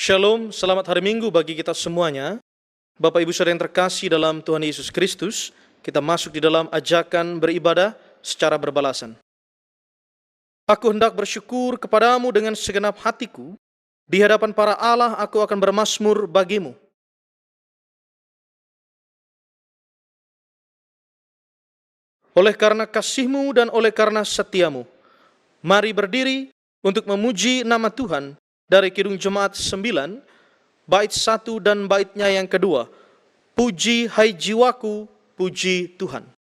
Shalom, selamat hari Minggu bagi kita semuanya. Bapak Ibu Saudara yang terkasih dalam Tuhan Yesus Kristus, kita masuk di dalam ajakan beribadah secara berbalasan. Aku hendak bersyukur kepadamu dengan segenap hatiku, di hadapan para Allah aku akan bermazmur bagimu. Oleh karena kasih-Mu dan oleh karena setia-Mu, mari berdiri untuk memuji nama Tuhan dari Kidung Jemaat 9, bait 1 dan baitnya yang kedua. Puji hai jiwaku, puji Tuhan.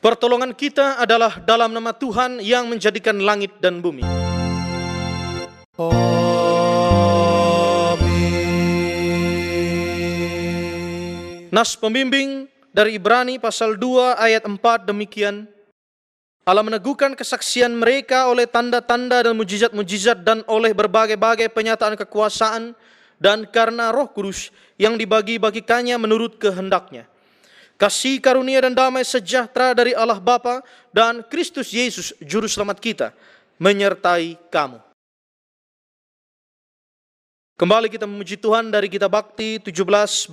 Pertolongan kita adalah dalam nama Tuhan yang menjadikan langit dan bumi. Amin. Nas pembimbing dari Ibrani pasal 2 ayat 4 demikian. Allah meneguhkan kesaksian mereka oleh tanda-tanda dan mujizat-mujizat dan oleh berbagai-bagai penyataan kekuasaan dan karena Roh Kudus yang dibagi-bagikannya menurut kehendaknya. Kasih karunia dan damai sejahtera dari Allah Bapa dan Kristus Yesus Juru Selamat kita menyertai kamu. Kembali kita memuji Tuhan dari Kitab Bakti 17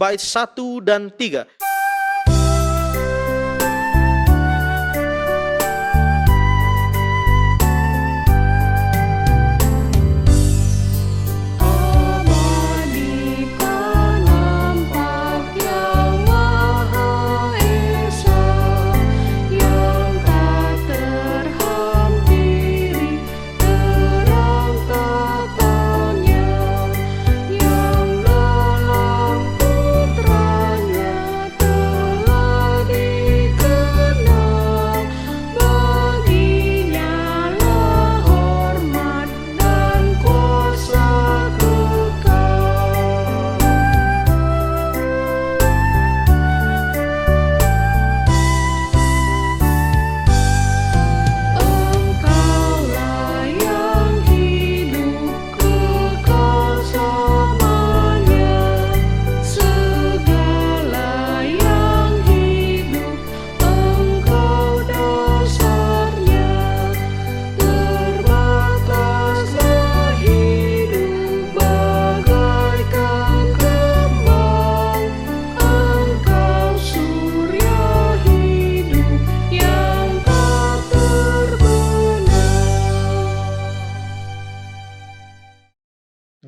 bait 1 dan 3. Yang dalam putranya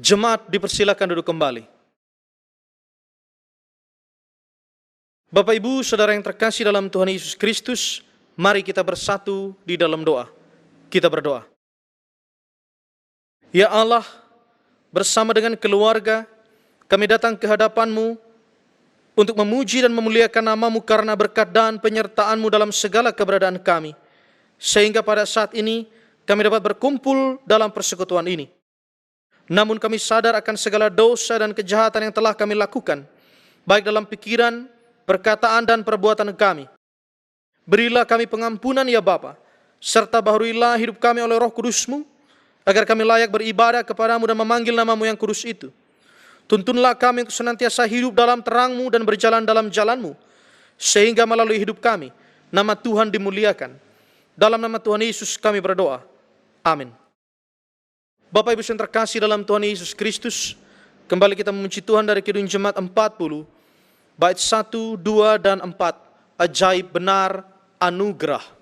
Jemaat dipersilakan duduk kembali. Bapak Ibu, Saudara yang terkasih dalam Tuhan Yesus Kristus, mari kita bersatu di dalam doa. Kita berdoa. Ya Allah, bersama dengan keluarga, kami datang ke hadapan-Mu untuk memuji dan memuliakan nama-Mu karena berkat dan penyertaan-Mu dalam segala keberadaan kami. Sehingga pada saat ini, kami dapat berkumpul dalam persekutuan ini. Namun kami sadar akan segala dosa dan kejahatan yang telah kami lakukan, baik dalam pikiran, perkataan, dan perbuatan kami. Berilah kami pengampunan ya Bapa, serta baharuilah hidup kami oleh Roh Kudus-Mu, agar kami layak beribadah kepadamu dan memanggil nama-Mu yang kudus itu. Tuntunlah kami untuk senantiasa hidup dalam terang-Mu dan berjalan dalam jalan-Mu, sehingga melalui hidup kami, nama Tuhan dimuliakan. Dalam nama Tuhan Yesus kami berdoa. Amin. Bapak Ibu yang terkasih dalam Tuhan Yesus Kristus, kembali kita memuji Tuhan dari Kidung Jemaat 40, bait 1, 2, dan 4, ajaib benar anugerah.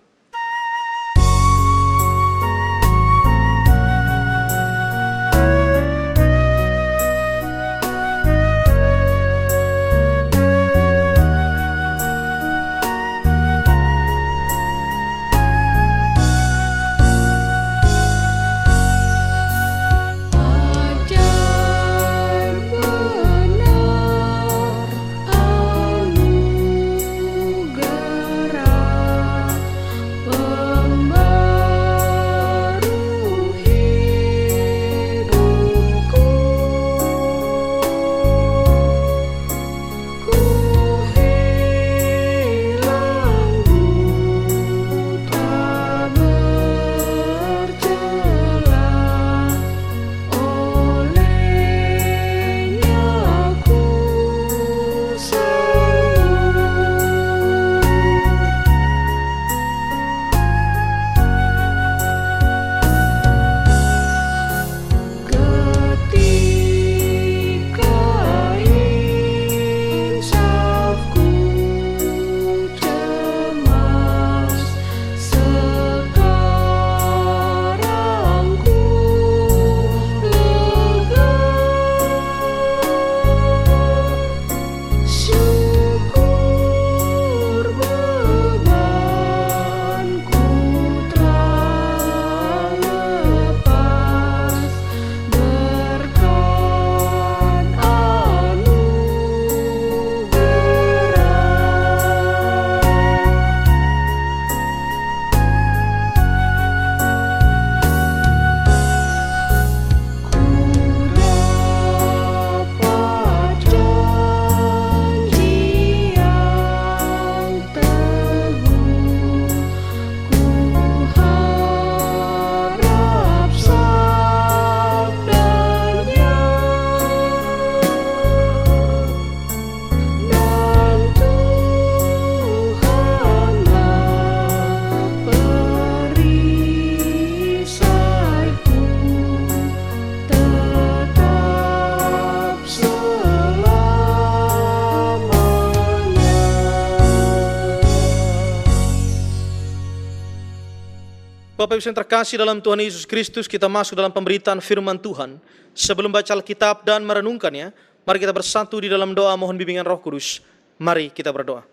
Bapak Ibu yang terkasih dalam Tuhan Yesus Kristus, kita masuk dalam pemberitaan firman Tuhan. Sebelum baca Alkitab dan merenungkannya, mari kita bersatu di dalam doa mohon bimbingan Roh Kudus. Mari kita berdoa.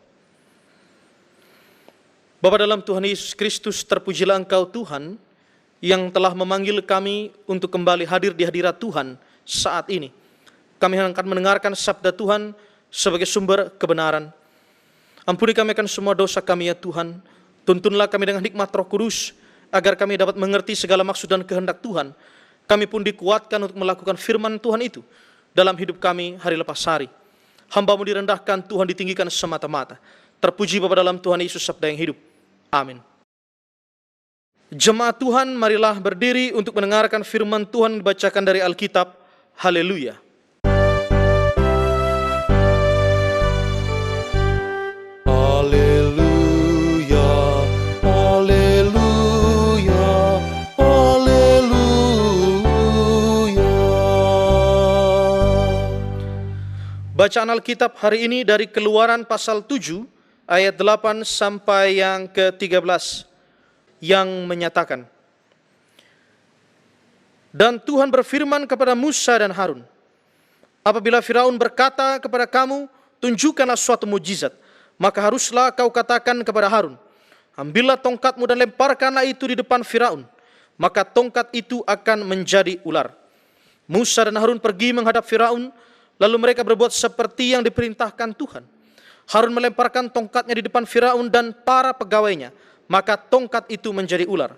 Bapa dalam Tuhan Yesus Kristus, terpujilah Engkau Tuhan yang telah memanggil kami untuk kembali hadir di hadirat Tuhan saat ini. Kami akan mendengarkan sabda Tuhan sebagai sumber kebenaran. Ampuni kami akan semua dosa kami ya Tuhan. Tuntunlah kami dengan hikmat Roh Kudus, agar kami dapat mengerti segala maksud dan kehendak Tuhan. Kami pun dikuatkan untuk melakukan firman Tuhan itu dalam hidup kami hari lepas hari. Hamba-Mu direndahkan, Tuhan ditinggikan semata-mata. Terpuji Bapa dalam Tuhan Yesus sabda yang hidup. Amin. Jemaat Tuhan, marilah berdiri untuk mendengarkan firman Tuhan dibacakan dari Alkitab. Haleluya. Bacaan Alkitab hari ini dari Keluaran pasal 7 ayat 8 sampai yang ke-13 yang menyatakan, Dan Tuhan berfirman kepada Musa dan Harun, apabila Firaun berkata kepada kamu, tunjukkanlah suatu mujizat, maka haruslah kau katakan kepada Harun, ambillah tongkatmu dan lemparkanlah itu di depan Firaun, maka tongkat itu akan menjadi ular. Musa dan Harun pergi menghadap Firaun, lalu mereka berbuat seperti yang diperintahkan Tuhan. Harun melemparkan tongkatnya di depan Firaun dan para pegawainya, maka tongkat itu menjadi ular.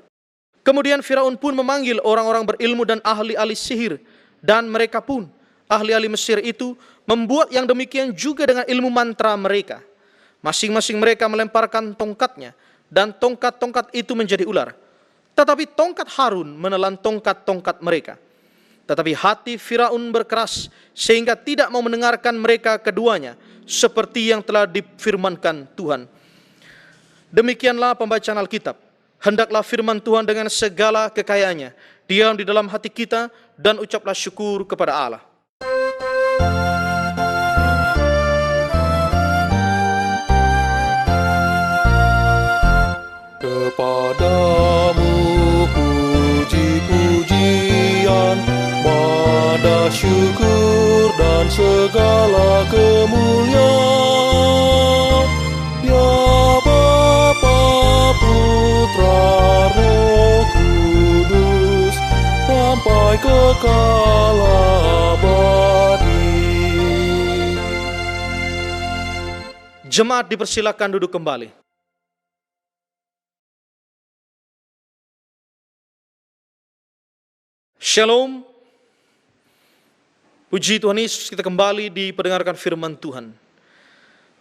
Kemudian Firaun pun memanggil orang-orang berilmu dan ahli-ahli sihir, dan mereka pun, ahli-ahli Mesir itu, membuat yang demikian juga dengan ilmu mantra mereka. Masing-masing mereka melemparkan tongkatnya, dan tongkat-tongkat itu menjadi ular. Tetapi tongkat Harun menelan tongkat-tongkat mereka. Tetapi hati Firaun berkeras, sehingga tidak mau mendengarkan mereka keduanya, seperti yang telah difirmankan Tuhan. Demikianlah pembacaan Alkitab. Hendaklah firman Tuhan dengan segala kekayaannya diam di dalam hati kita, dan ucaplah syukur kepada Allah. Kepadamu puji-pujian, pada syukur dan segala kemuliaan, ya Bapa, Putra, Roh Kudus, sampai kekal abadi. Jemaat dipersilakan duduk kembali. Shalom. Puji Tuhan Yesus, kita kembali diperdengarkan firman Tuhan.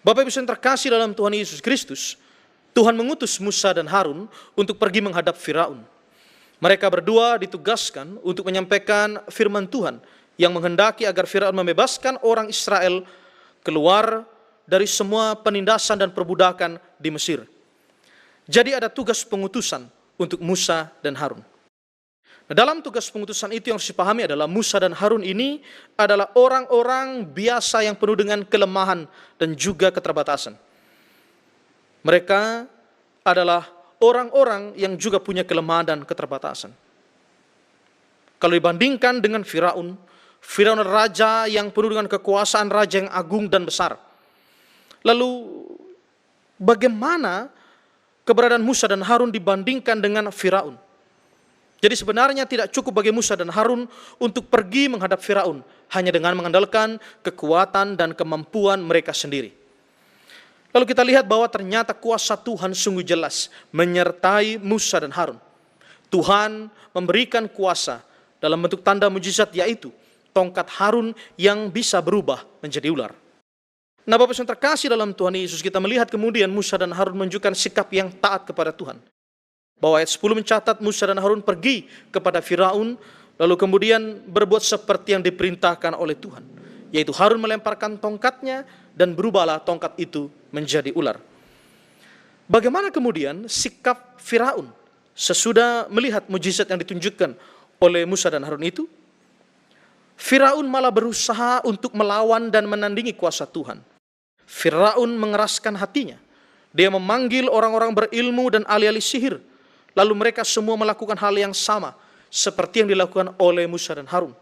Bapak Ibu yang terkasih dalam Tuhan Yesus Kristus, Tuhan mengutus Musa dan Harun untuk pergi menghadap Firaun. Mereka berdua ditugaskan untuk menyampaikan firman Tuhan yang menghendaki agar Firaun membebaskan orang Israel keluar dari semua penindasan dan perbudakan di Mesir. Jadi ada tugas pengutusan untuk Musa dan Harun. Nah, dalam tugas pengutusan itu yang harus dipahami adalah Musa dan Harun ini adalah orang-orang biasa yang penuh dengan kelemahan dan juga keterbatasan. Mereka adalah orang-orang yang juga punya kelemahan dan keterbatasan. Kalau dibandingkan dengan Firaun, Firaun adalah raja yang penuh dengan kekuasaan, raja yang agung dan besar. Lalu bagaimana keberadaan Musa dan Harun dibandingkan dengan Firaun? Jadi sebenarnya tidak cukup bagi Musa dan Harun untuk pergi menghadap Firaun hanya dengan mengandalkan kekuatan dan kemampuan mereka sendiri. Lalu kita lihat bahwa ternyata kuasa Tuhan sungguh jelas menyertai Musa dan Harun. Tuhan memberikan kuasa dalam bentuk tanda mujizat, yaitu tongkat Harun yang bisa berubah menjadi ular. Nah, Bapak yang terkasih dalam Tuhan Yesus, kita melihat kemudian Musa dan Harun menunjukkan sikap yang taat kepada Tuhan. Bahwa ayat 10 mencatat Musa dan Harun pergi kepada Firaun, lalu kemudian berbuat seperti yang diperintahkan oleh Tuhan. Yaitu Harun melemparkan tongkatnya dan berubahlah tongkat itu menjadi ular. Bagaimana kemudian sikap Firaun sesudah melihat mujizat yang ditunjukkan oleh Musa dan Harun itu? Firaun malah berusaha untuk melawan dan menandingi kuasa Tuhan. Firaun mengeraskan hatinya. Dia memanggil orang-orang berilmu dan ahli-ahli sihir. Lalu mereka semua melakukan hal yang sama seperti yang dilakukan oleh Musa dan Harun,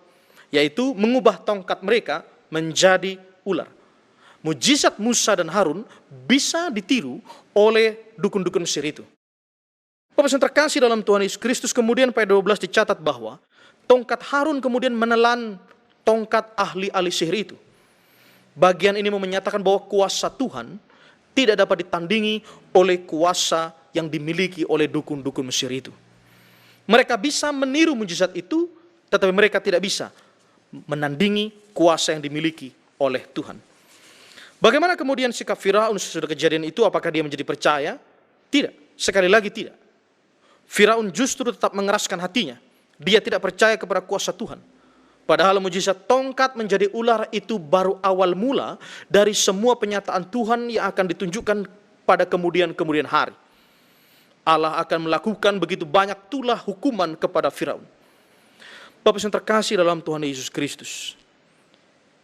yaitu mengubah tongkat mereka menjadi ular. Mujizat Musa dan Harun bisa ditiru oleh dukun-dukun Mesir itu. Bapak yang terkasih dalam Tuhan Yesus Kristus, kemudian pada 12 dicatat bahwa tongkat Harun kemudian menelan tongkat ahli-ahli sihir itu. Bagian ini menyatakan bahwa kuasa Tuhan tidak dapat ditandingi oleh kuasa yang dimiliki oleh dukun-dukun Mesir itu. Mereka bisa meniru mujizat itu, tetapi mereka tidak bisa menandingi kuasa yang dimiliki oleh Tuhan. Bagaimana kemudian sikap Firaun sesudah kejadian itu? Apakah dia menjadi percaya? Tidak, sekali lagi tidak. Firaun justru tetap mengeraskan hatinya. Dia tidak percaya kepada kuasa Tuhan. Padahal mujizat tongkat menjadi ular itu baru awal mula dari semua penyataan Tuhan yang akan ditunjukkan pada kemudian hari. Allah akan melakukan begitu banyak tulah hukuman kepada Firaun. Bapak yang terkasih dalam Tuhan Yesus Kristus,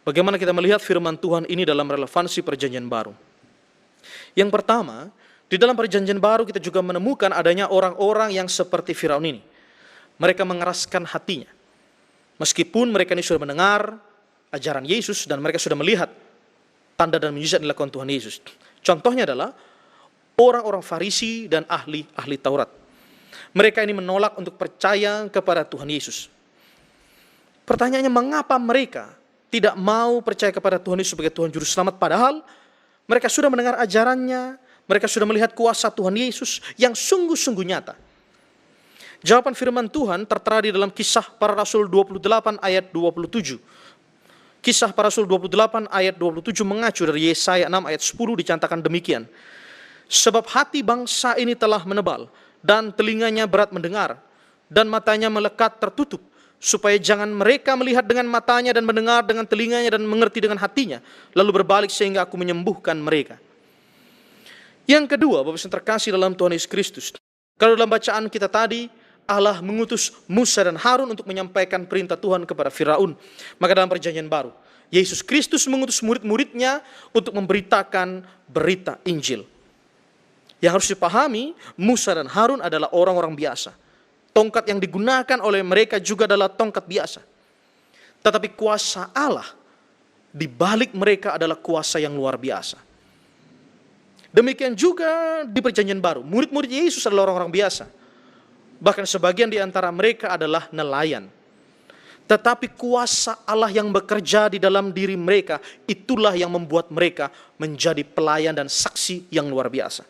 bagaimana kita melihat firman Tuhan ini dalam relevansi perjanjian baru? Yang pertama, di dalam perjanjian baru kita juga menemukan adanya orang-orang yang seperti Firaun ini. Mereka mengeraskan hatinya. Meskipun mereka ini sudah mendengar ajaran Yesus dan mereka sudah melihat tanda dan mukjizat yang dilakukan Tuhan Yesus. Contohnya adalah orang-orang Farisi dan ahli Taurat. Mereka ini menolak untuk percaya kepada Tuhan Yesus. Pertanyaannya, mengapa mereka tidak mau percaya kepada Tuhan Yesus sebagai Tuhan Juru Selamat, padahal mereka sudah mendengar ajarannya, mereka sudah melihat kuasa Tuhan Yesus yang sungguh-sungguh nyata. Jawaban firman Tuhan tertera di dalam Kisah Para Rasul 28 ayat 27. Kisah Para Rasul 28 ayat 27 mengacu dari Yesaya 6 ayat 10, dicantakan demikian. Sebab hati bangsa ini telah menebal, dan telinganya berat mendengar, dan matanya melekat tertutup, supaya jangan mereka melihat dengan matanya dan mendengar dengan telinganya dan mengerti dengan hatinya, lalu berbalik sehingga aku menyembuhkan mereka. Yang kedua, Bapak Ibu terkasih dalam Tuhan Yesus Kristus, kalau dalam bacaan kita tadi, Allah mengutus Musa dan Harun untuk menyampaikan perintah Tuhan kepada Firaun. Maka dalam perjanjian baru, Yesus Kristus mengutus murid-muridnya untuk memberitakan berita Injil. Yang harus dipahami, Musa dan Harun adalah orang-orang biasa. Tongkat yang digunakan oleh mereka juga adalah tongkat biasa. Tetapi kuasa Allah di balik mereka adalah kuasa yang luar biasa. Demikian juga di perjanjian baru, murid-murid Yesus adalah orang-orang biasa. Bahkan sebagian di antara mereka adalah nelayan. Tetapi kuasa Allah yang bekerja di dalam diri mereka, itulah yang membuat mereka menjadi pelayan dan saksi yang luar biasa.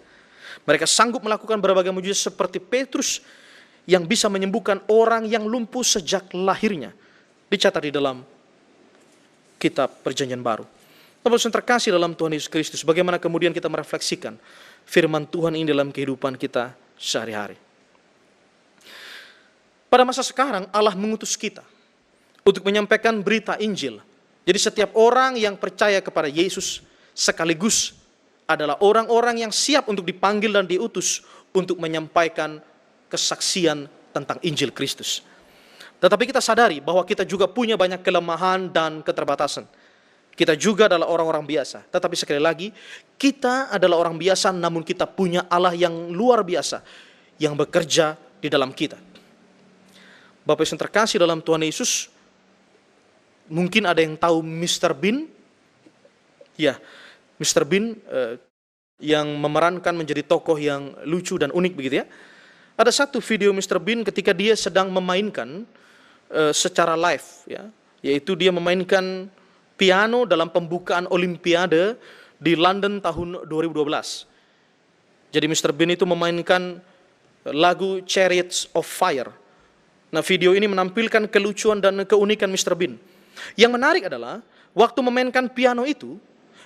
Mereka sanggup melakukan berbagai mujizat seperti Petrus yang bisa menyembuhkan orang yang lumpuh sejak lahirnya. Dicatat di dalam kitab perjanjian baru. Bapak Ibu terkasih dalam Tuhan Yesus Kristus, bagaimana kemudian kita merefleksikan firman Tuhan ini dalam kehidupan kita sehari-hari. Pada masa sekarang Allah mengutus kita untuk menyampaikan berita Injil. Jadi setiap orang yang percaya kepada Yesus sekaligus adalah orang-orang yang siap untuk dipanggil dan diutus untuk menyampaikan kesaksian tentang Injil Kristus. Tetapi kita sadari bahwa kita juga punya banyak kelemahan dan keterbatasan. Kita juga adalah orang-orang biasa. Tetapi sekali lagi, kita adalah orang biasa, namun kita punya Allah yang luar biasa yang bekerja di dalam kita. Bapak Ibu yang terkasih dalam Tuhan Yesus, mungkin ada yang tahu Mr. Bean? Ya, Mr. Bean yang memerankan menjadi tokoh yang lucu dan unik begitu ya. Ada satu video Mr. Bean ketika dia sedang memainkan secara live ya, yaitu dia memainkan piano dalam pembukaan Olimpiade di London tahun 2012. Jadi Mr. Bean itu memainkan lagu Chariots of Fire. Nah, video ini menampilkan kelucuan dan keunikan Mr. Bean. Yang menarik adalah waktu memainkan piano itu,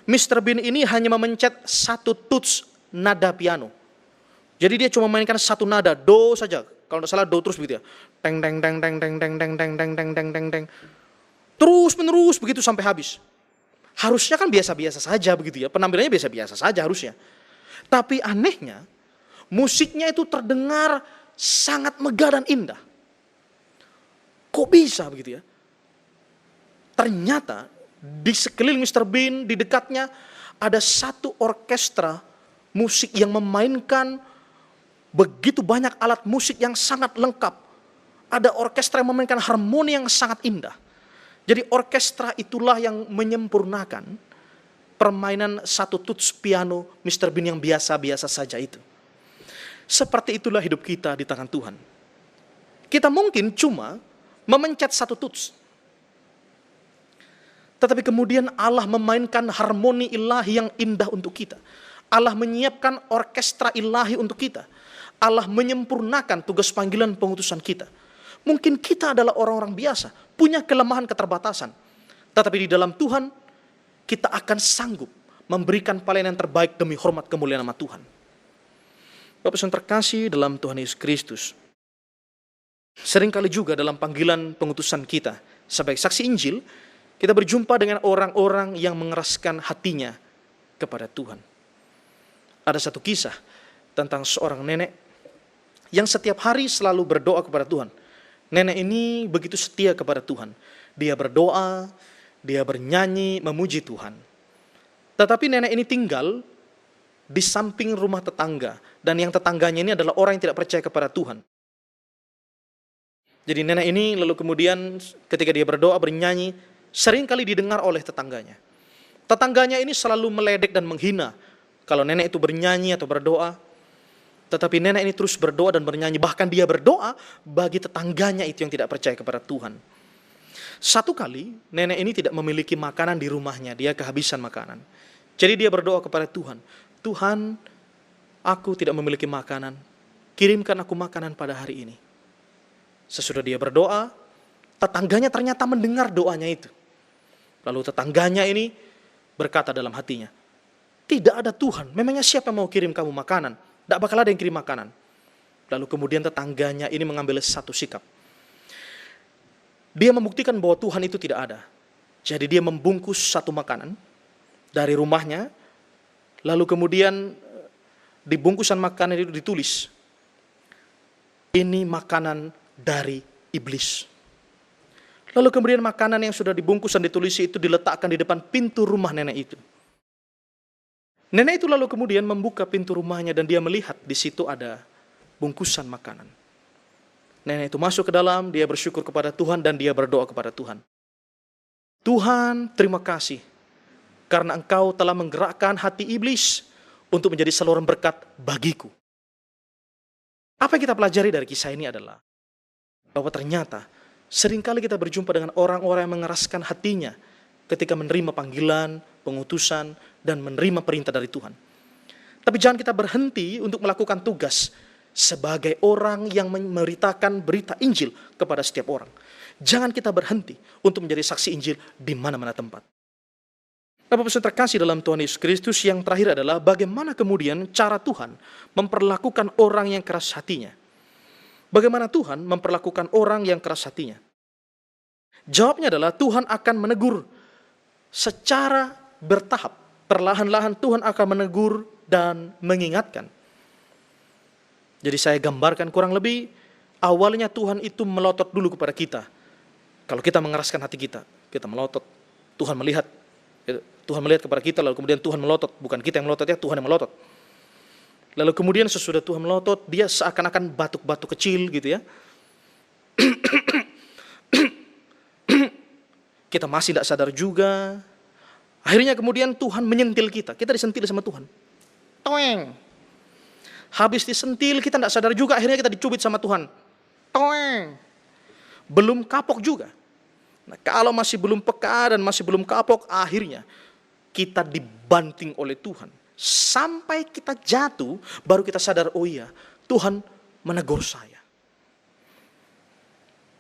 Mr. Bean ini hanya memencet satu tuts nada piano. Jadi dia cuma memainkan satu nada, do saja. Kalau tidak salah do terus begitu ya. Teng teng teng teng teng teng teng teng teng teng teng teng teng. Terus menerus begitu sampai habis. Harusnya kan biasa-biasa saja begitu ya. Penampilannya biasa-biasa saja harusnya. Tapi anehnya, musiknya itu terdengar sangat megah dan indah. Kok bisa begitu ya? Ternyata di sekeliling Mr. Bean, di dekatnya ada satu orkestra musik yang memainkan begitu banyak alat musik yang sangat lengkap. Ada orkestra yang memainkan harmoni yang sangat indah. Jadi orkestra itulah yang menyempurnakan permainan satu tuts piano Mr. Bean yang biasa-biasa saja itu. Seperti itulah hidup kita di tangan Tuhan. Kita mungkin cuma memencet satu tuts. Tetapi kemudian Allah memainkan harmoni ilahi yang indah untuk kita. Allah menyiapkan orkestra ilahi untuk kita. Allah menyempurnakan tugas panggilan pengutusan kita. Mungkin kita adalah orang-orang biasa, punya kelemahan keterbatasan. Tetapi di dalam Tuhan, kita akan sanggup memberikan pelayanan terbaik demi hormat kemuliaan nama Tuhan. Bapak yang terkasih dalam Tuhan Yesus Kristus, seringkali juga dalam panggilan pengutusan kita sebagai saksi Injil, kita berjumpa dengan orang-orang yang mengeraskan hatinya kepada Tuhan. Ada satu kisah tentang seorang nenek yang setiap hari selalu berdoa kepada Tuhan. Nenek ini begitu setia kepada Tuhan. Dia berdoa, dia bernyanyi, memuji Tuhan. Tetapi nenek ini tinggal di samping rumah tetangga. Dan yang tetangganya ini adalah orang yang tidak percaya kepada Tuhan. Jadi nenek ini lalu kemudian ketika dia berdoa, bernyanyi, sering kali didengar oleh tetangganya. Tetangganya ini selalu meledek dan menghina kalau nenek itu bernyanyi atau berdoa. Tetapi nenek ini terus berdoa dan bernyanyi. Bahkan dia berdoa bagi tetangganya itu yang tidak percaya kepada Tuhan. Satu kali nenek ini tidak memiliki makanan di rumahnya. Dia kehabisan makanan. Jadi dia berdoa kepada Tuhan. Tuhan, aku tidak memiliki makanan. Kirimkan aku makanan pada hari ini. Sesudah dia berdoa, tetangganya ternyata mendengar doanya itu. Lalu tetangganya ini berkata dalam hatinya, tidak ada Tuhan, memangnya siapa yang mau kirim kamu makanan? Tidak bakal ada yang kirim makanan. Lalu kemudian tetangganya ini mengambil satu sikap. Dia membuktikan bahwa Tuhan itu tidak ada. Jadi dia membungkus satu makanan dari rumahnya. Lalu kemudian di bungkusan makanan itu ditulis, ini makanan dari iblis. Lalu kemudian makanan yang sudah dibungkus dan ditulis itu diletakkan di depan pintu rumah nenek itu. Nenek itu lalu kemudian membuka pintu rumahnya dan dia melihat di situ ada bungkusan makanan. Nenek itu masuk ke dalam, dia bersyukur kepada Tuhan dan dia berdoa kepada Tuhan. Tuhan, terima kasih karena Engkau telah menggerakkan hati iblis untuk menjadi saluran berkat bagiku. Apa yang kita pelajari dari kisah ini adalah bahwa ternyata seringkali kita berjumpa dengan orang-orang yang mengeraskan hatinya ketika menerima panggilan, pengutusan, dan menerima perintah dari Tuhan. Tapi jangan kita berhenti untuk melakukan tugas sebagai orang yang memberitakan berita Injil kepada setiap orang. Jangan kita berhenti untuk menjadi saksi Injil di mana-mana tempat. Bapak Ibu terkasih dalam Tuhan Yesus Kristus, yang terakhir adalah bagaimana kemudian cara Tuhan memperlakukan orang yang keras hatinya. Bagaimana Tuhan memperlakukan orang yang keras hatinya? Jawabnya adalah Tuhan akan menegur secara bertahap. Perlahan-lahan Tuhan akan menegur dan mengingatkan. Jadi saya gambarkan kurang lebih, awalnya Tuhan itu melotot dulu kepada kita. Kalau kita mengeraskan hati kita melotot. Tuhan melihat kepada kita, lalu kemudian Tuhan melotot. Bukan kita yang melotot ya, Tuhan yang melotot. Lalu kemudian sesudah Tuhan melotot, dia seakan-akan batuk-batuk kecil gitu ya. Kita masih tidak sadar juga. Akhirnya kemudian Tuhan menyentil kita. Kita disentil sama Tuhan. Toeng. Habis disentil kita tidak sadar juga. Akhirnya kita dicubit sama Tuhan. Toeng. Belum kapok juga. Nah, kalau masih belum peka dan masih belum kapok, akhirnya kita dibanting oleh Tuhan. Sampai kita jatuh, baru kita sadar, oh iya, Tuhan menegur saya.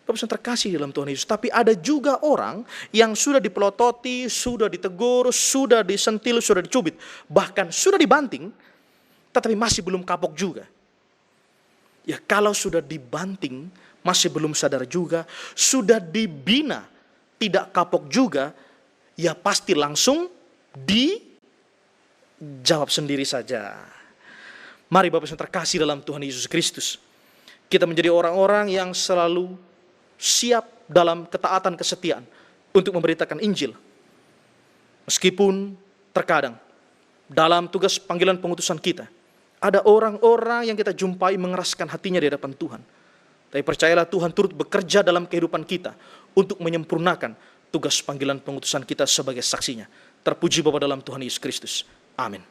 Bapak terkasih dalam Tuhan Yesus. Tapi ada juga orang yang sudah dipelototi, sudah ditegur, sudah disentil, sudah dicubit, bahkan sudah dibanting, tetapi masih belum kapok juga. Ya kalau sudah dibanting, masih belum sadar juga, sudah dibina, tidak kapok juga, ya pasti langsung dijawab sendiri saja. Mari Bapak yang terkasih dalam Tuhan Yesus Kristus, kita menjadi orang-orang yang selalu siap dalam ketaatan kesetiaan untuk memberitakan Injil. Meskipun terkadang dalam tugas panggilan pengutusan kita, ada orang-orang yang kita jumpai mengeraskan hatinya di hadapan Tuhan. Tapi percayalah Tuhan turut bekerja dalam kehidupan kita untuk menyempurnakan tugas panggilan pengutusan kita sebagai saksinya. Terpuji Bapa dalam Tuhan Yesus Kristus. Amin.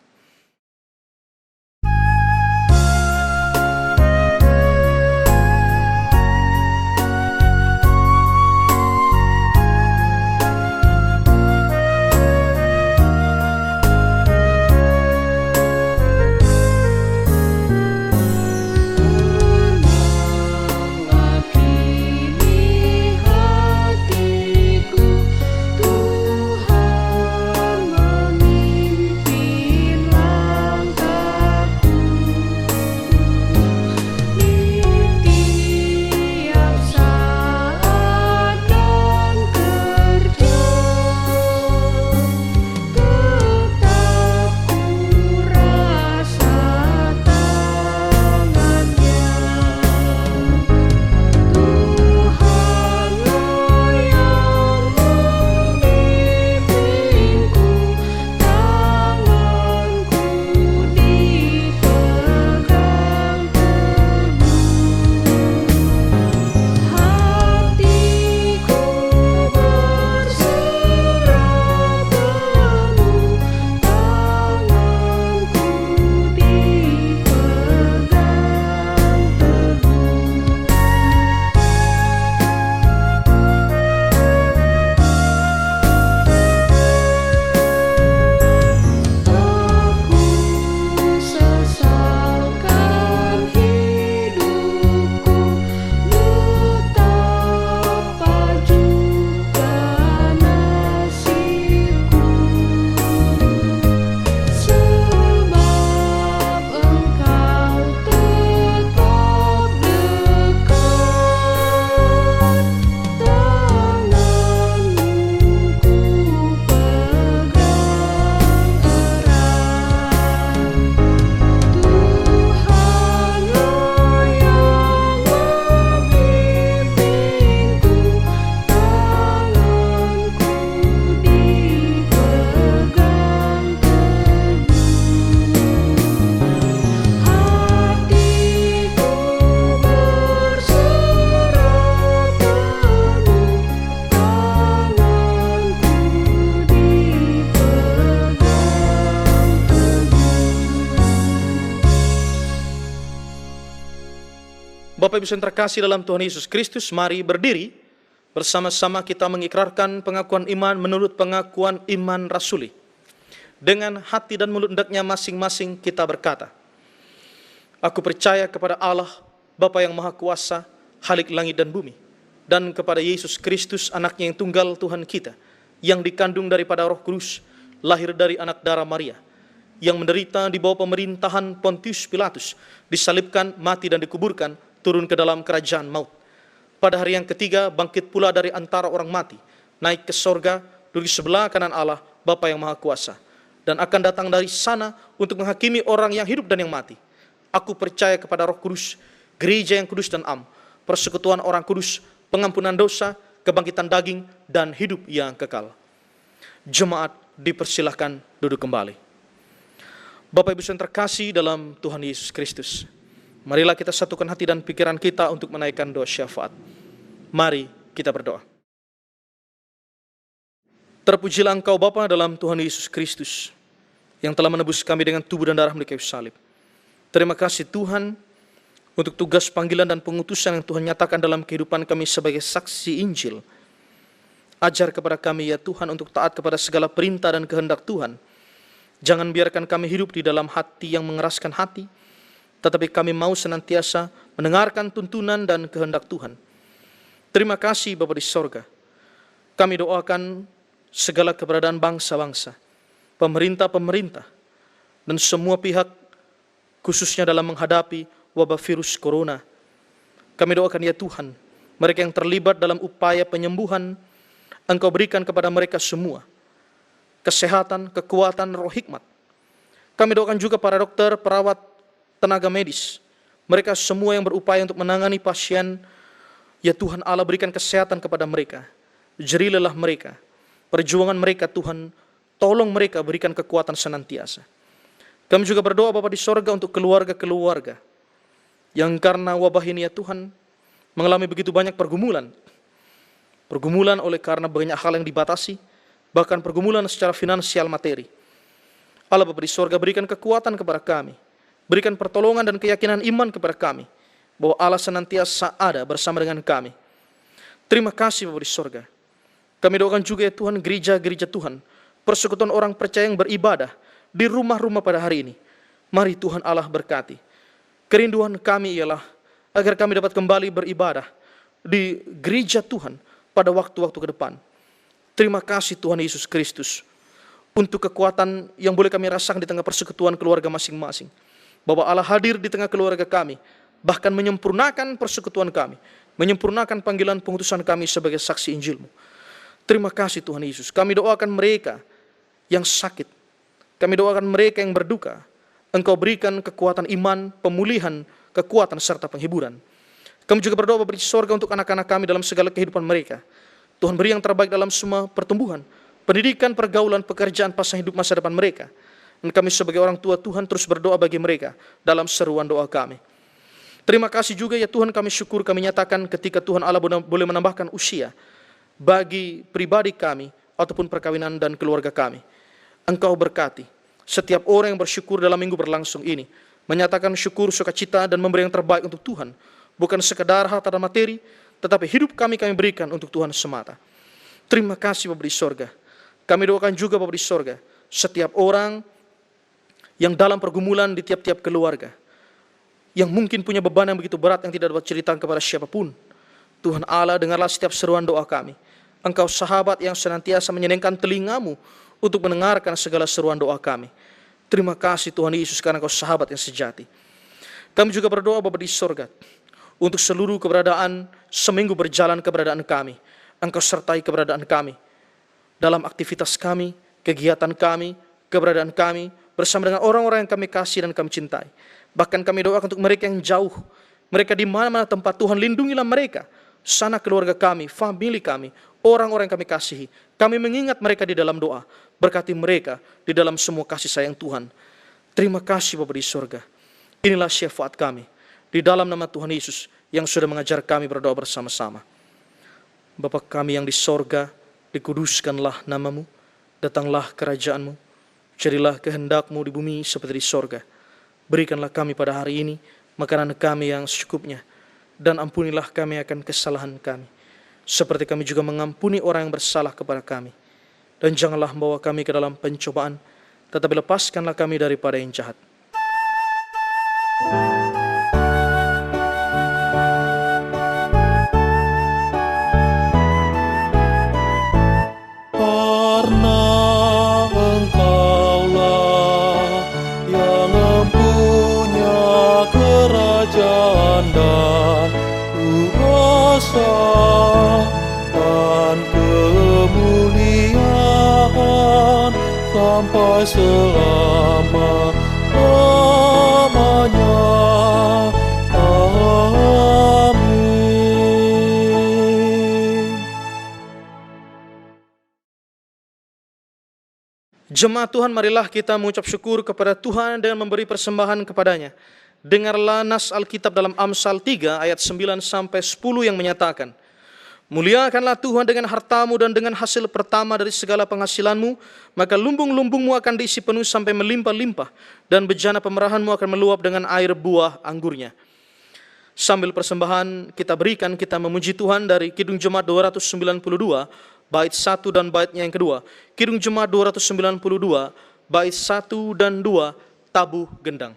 Tuhan memimpin Bapak Ibu yang terkasih dalam Tuhan Yesus Kristus, mari berdiri. Bersama-sama kita mengikrarkan pengakuan iman menurut pengakuan iman rasuli. Dengan hati dan mulut hendaknya masing-masing kita berkata, aku percaya kepada Allah, Bapa yang Maha Kuasa, Khalik langit dan bumi, dan kepada Yesus Kristus, anaknya yang tunggal Tuhan kita, yang dikandung daripada Roh Kudus, lahir dari anak darah Maria, yang menderita di bawah pemerintahan Pontius Pilatus, disalibkan, mati dan dikuburkan, turun ke dalam kerajaan maut. Pada hari yang ketiga bangkit pula dari antara orang mati, naik ke sorga, duduk di sebelah kanan Allah, Bapa yang Maha Kuasa, dan akan datang dari sana untuk menghakimi orang yang hidup dan yang mati. Aku percaya kepada Roh Kudus, gereja yang kudus dan am, persekutuan orang kudus, pengampunan dosa, kebangkitan daging, dan hidup yang kekal. Jemaat dipersilahkan duduk kembali. Bapak Ibu yang terkasih dalam Tuhan Yesus Kristus, marilah kita satukan hati dan pikiran kita untuk menaikkan doa syafaat. Mari kita berdoa. Terpujilah Engkau Bapa dalam Tuhan Yesus Kristus, yang telah menebus kami dengan tubuh dan darah di kayu salib. Terima kasih Tuhan untuk tugas panggilan dan pengutusan yang Tuhan nyatakan dalam kehidupan kami sebagai saksi Injil. Ajar kepada kami ya Tuhan untuk taat kepada segala perintah dan kehendak Tuhan. Jangan biarkan kami hidup di dalam hati yang mengeraskan hati, tetapi kami mau senantiasa mendengarkan tuntunan dan kehendak Tuhan. Terima kasih Bapa di sorga. Kami doakan segala keberadaan bangsa-bangsa, pemerintah-pemerintah, dan semua pihak, khususnya dalam menghadapi wabah virus corona. Kami doakan ya Tuhan, mereka yang terlibat dalam upaya penyembuhan, Engkau berikan kepada mereka semua kesehatan, kekuatan, roh hikmat. Kami doakan juga para dokter, perawat, tenaga medis, mereka semua yang berupaya untuk menangani pasien. Ya Tuhan Allah, berikan kesehatan kepada mereka, jerilah mereka, perjuangan mereka Tuhan, tolong mereka, berikan kekuatan senantiasa. Kami juga berdoa Bapa di sorga untuk keluarga-keluarga yang karena wabah ini ya Tuhan mengalami begitu banyak pergumulan. Pergumulan oleh karena banyak hal yang dibatasi, bahkan pergumulan secara finansial materi. Allah Bapa di sorga, berikan kekuatan kepada kami, berikan pertolongan dan keyakinan iman kepada kami, bahwa Allah senantiasa ada bersama dengan kami. Terima kasih Bapa di sorga. Kami doakan juga ya Tuhan gereja-gereja Tuhan, persekutuan orang percaya yang beribadah di rumah-rumah pada hari ini. Mari Tuhan Allah berkati. Kerinduan kami ialah agar kami dapat kembali beribadah di gereja Tuhan pada waktu-waktu ke depan. Terima kasih Tuhan Yesus Kristus untuk kekuatan yang boleh kami rasakan di tengah persekutuan keluarga masing-masing. Bahwa Allah hadir di tengah keluarga kami, bahkan menyempurnakan persekutuan kami, menyempurnakan panggilan pengutusan kami sebagai saksi Injil-Mu. Terima kasih Tuhan Yesus. Kami doakan mereka yang sakit, kami doakan mereka yang berduka. Engkau berikan kekuatan iman, pemulihan, kekuatan serta penghiburan. Kami juga berdoa Bapa di sorga untuk anak-anak kami dalam segala kehidupan mereka. Tuhan beri yang terbaik dalam semua pertumbuhan, pendidikan, pergaulan, pekerjaan, pasangan hidup masa depan mereka. Dan kami sebagai orang tua Tuhan terus berdoa bagi mereka dalam seruan doa kami. Terima kasih juga ya Tuhan, kami syukur kami nyatakan ketika Tuhan Allah boleh menambahkan usia bagi pribadi kami ataupun perkawinan dan keluarga kami. Engkau berkati setiap orang yang bersyukur dalam minggu berlangsung ini, menyatakan syukur, sukacita, dan memberi yang terbaik untuk Tuhan. Bukan sekadar harta dan materi, tetapi hidup kami berikan untuk Tuhan semata. Terima kasih Bapa di sorga. Kami doakan juga Bapa di sorga, setiap orang yang dalam pergumulan di tiap-tiap keluarga, yang mungkin punya beban yang begitu berat yang tidak dapat cerita kepada siapapun. Tuhan Allah, dengarlah setiap seruan doa kami. Engkau sahabat yang senantiasa menyenangkan telingamu untuk mendengarkan segala seruan doa kami. Terima kasih Tuhan Yesus, karena Engkau sahabat yang sejati. Kami juga berdoa Bapa di sorga, untuk seluruh keberadaan seminggu berjalan keberadaan kami. Engkau sertai keberadaan kami dalam aktivitas kami, kegiatan kami, keberadaan kami, bersama dengan orang-orang yang kami kasih dan kami cintai. Bahkan kami doakan untuk mereka yang jauh, mereka di mana-mana tempat, Tuhan lindungilah mereka, sana keluarga kami, famili kami, orang-orang yang kami kasihi. Kami mengingat mereka di dalam doa, berkati mereka di dalam semua kasih sayang Tuhan. Terima kasih Bapa di sorga. Inilah syafaat kami di dalam nama Tuhan Yesus yang sudah mengajar kami berdoa bersama-sama. Bapa kami yang di sorga, dikuduskanlah namamu, datanglah kerajaan-Mu, jadilah kehendak-Mu di bumi seperti di sorga. Berikanlah kami pada hari ini makanan kami yang secukupnya, dan ampunilah kami akan kesalahan kami, seperti kami juga mengampuni orang yang bersalah kepada kami. Dan janganlah membawa kami ke dalam pencobaan, tetapi lepaskanlah kami daripada yang jahat. Karena Engkaulah yang mempunya kerajaan dan kuasa dan kemuliaan sampai selama-lamanya. Amin. Jemaat Tuhan, marilah kita mengucap syukur kepada Tuhan dengan memberi persembahan kepadanya. Dengarlah nas Alkitab dalam Amsal 3 ayat 9 sampai 10 yang menyatakan, muliakanlah Tuhan dengan hartamu dan dengan hasil pertama dari segala penghasilanmu, maka lumbung-lumbungmu akan diisi penuh sampai melimpah-limpah, dan bejana pemerahanmu akan meluap dengan air buah anggurnya. Sambil persembahan kita berikan, kita memuji Tuhan dari Kidung Jemaat 292, bait 1 dan baitnya yang kedua. Kidung Jemaat 292, bait 1 dan 2, tabuh gendang.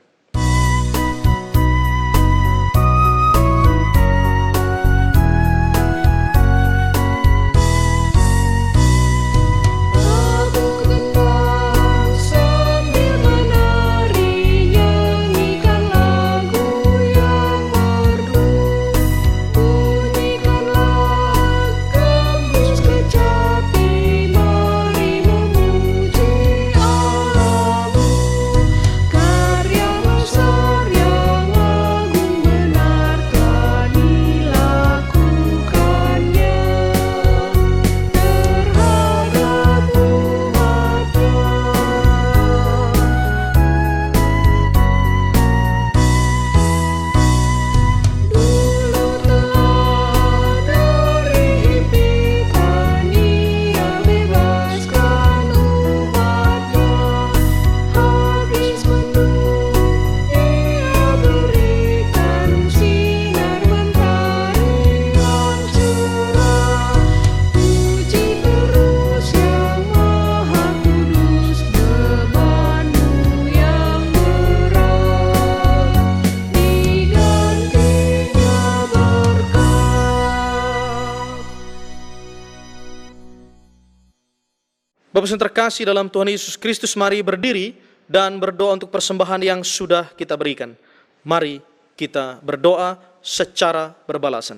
Bapak yang terkasih dalam Tuhan Yesus Kristus, mari berdiri dan berdoa untuk persembahan yang sudah kita berikan. Mari kita berdoa secara berbalasan.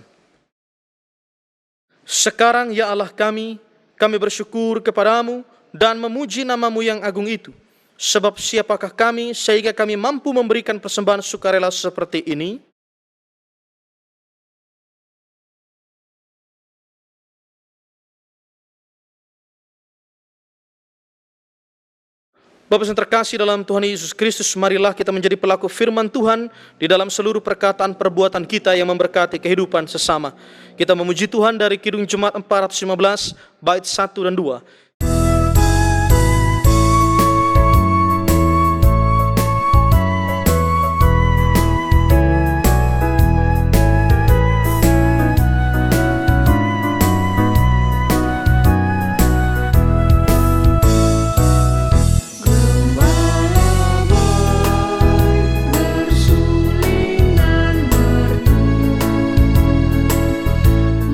Sekarang ya Allah kami bersyukur kepadamu dan memuji namamu yang agung itu. Sebab siapakah kami sehingga kami mampu memberikan persembahan sukarela seperti ini? Bapak yang terkasih dalam Tuhan Yesus Kristus, marilah kita menjadi pelaku firman Tuhan di dalam seluruh perkataan perbuatan kita yang memberkati kehidupan sesama. Kita memuji Tuhan dari Kidung Jemaat 415, bait 1 dan 2.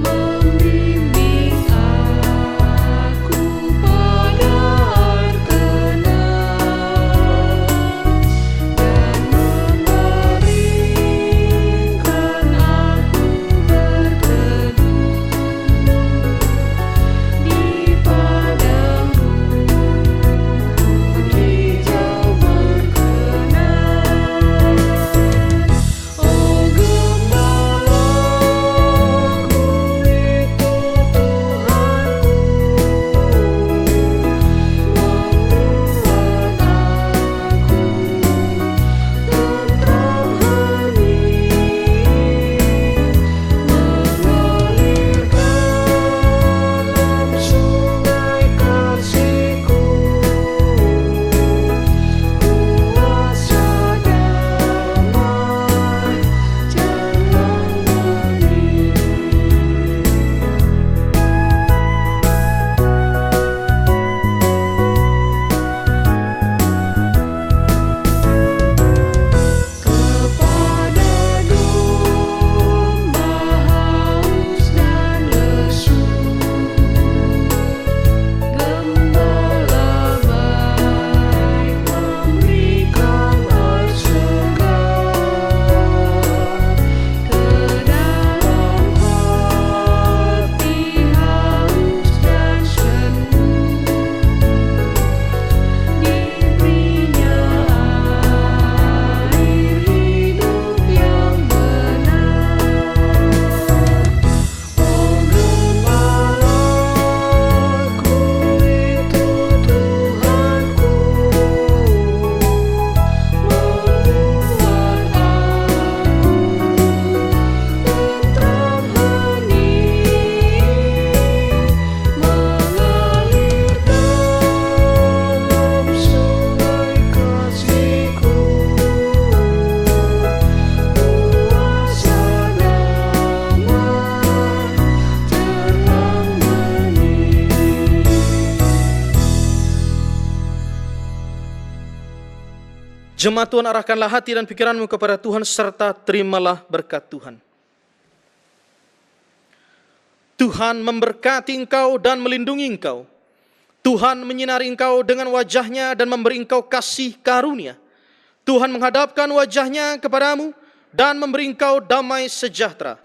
Membimbing aku Jemaat Tuhan, arahkanlah hati dan pikiranmu kepada Tuhan serta terimalah berkat Tuhan. Tuhan memberkati engkau dan melindungi engkau. Tuhan menyinari engkau dengan wajah-Nya dan memberi engkau kasih karunia. Tuhan menghadapkan wajah-Nya kepadamu dan memberi engkau damai sejahtera.